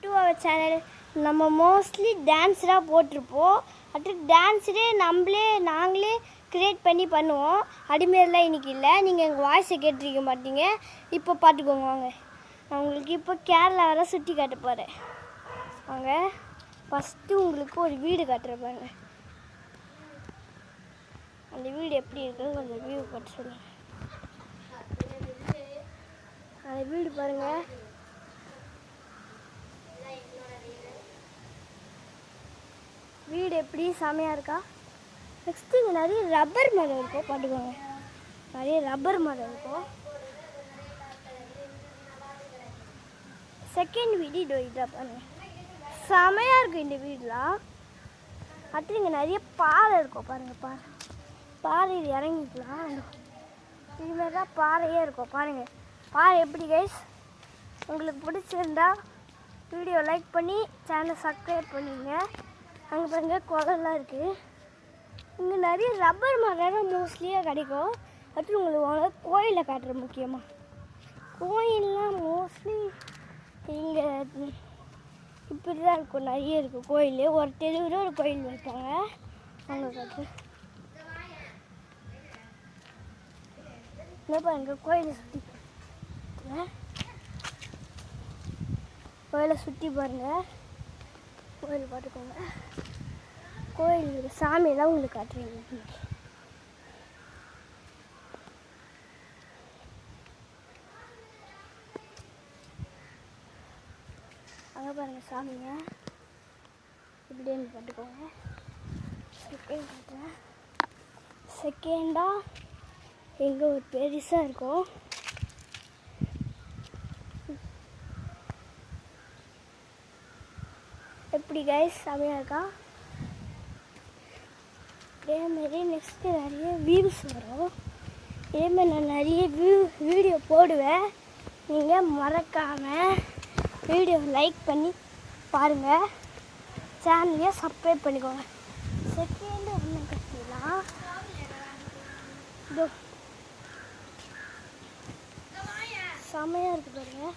To our channel. நம்ம mostly டான்ஸ்லாம் போட்டிருப்போம். அடுத்து டான்ஸரே நாங்களே க்ரியேட் பண்ணி பண்ணுவோம். அடிமாரிலாம் இன்றைக்கி இல்லை. நீங்கள் எங்கள் வாய்ஸை கேட்டிருக்க மாட்டீங்க. இப்போ பார்த்துக்கோங்க வாங்க. நான் உங்களுக்கு இப்போ கேரளாவில் சுற்றி காட்ட போகிறேன். வாங்க, ஃபஸ்ட்டு உங்களுக்கு ஒரு வீடு காட்டுறப்பாங்க. அந்த வீடு எப்படி இருக்குன்னு கொஞ்சம் வியூ காட்ட சொல்லுங்கள். அந்த வீடு பாருங்கள். வீடு எப்படி செமையாக இருக்கா? நெக்ஸ்ட்டு இங்கே நிறைய ரப்பர் மரம் இருக்கும். பார்த்துக்கோங்க, நிறைய ரப்பர் மரம் இருக்கும். செகண்ட் வீடு இதாக பாருங்க, செமையாக இருக்கும் இந்த வீடெலாம். அடுத்து இங்கே நிறைய பாறை இருக்கும். பாருங்கள், பாறையில் இறங்கிக்கலாம். இதுமாரி தான் பாறையே இருக்கும். பாருங்கள் பாறை எப்படி கைஸ். உங்களுக்கு பிடிச்சிருந்தா வீடியோ லைக் பண்ணி சேனலை சப்ஸ்கிரைப் பண்ணிங்க. அங்கே பாருங்கள் குளம்லாம் இருக்குது. இங்கே நிறைய ரப்பர் மரம் மோஸ்ட்லியாக கிடைக்கும். அடுத்து உங்களுக்கு கோயிலை காட்டுற முக்கியமாக. கோயிலெலாம் மோஸ்ட்லி இங்கே இப்படி தான் இருக்கும். நிறைய இருக்குது கோயில். ஒரு தெருவில் ஒரு கோயில் வைப்பாங்க. அங்கே காட்டு என்ன பாருங்க, கோயிலை சுற்றி பாருங்கள். கோயில் பார்த்துக்கோங்க. கோயில் சாமியெல்லாம் உங்களுக்கு காட்டுறீங்க. அங்கே பாருங்கள் சாமிங்க இப்படின்னு பார்த்துக்கோங்க. செகண்டாக எங்கே ஒரு பெருசாக இருக்கும். எப்படி கைஸ் செமையாக இருக்கா? இதேமாரி நெக்ஸ்ட்டு நிறைய வியூஸ் வரும். இதேமாரி நான் நிறைய வீடியோ போடுவேன். நீங்கள் மறக்காமல் வீடியோ லைக் பண்ணி பாருங்கள். சேனலையும் சப்ஸ்கிரைப் பண்ணிக்கோங்க. செகண்டு ஒன்று கட்டிடலாம். இதோ செமையாக இருக்குது பாருங்கள்.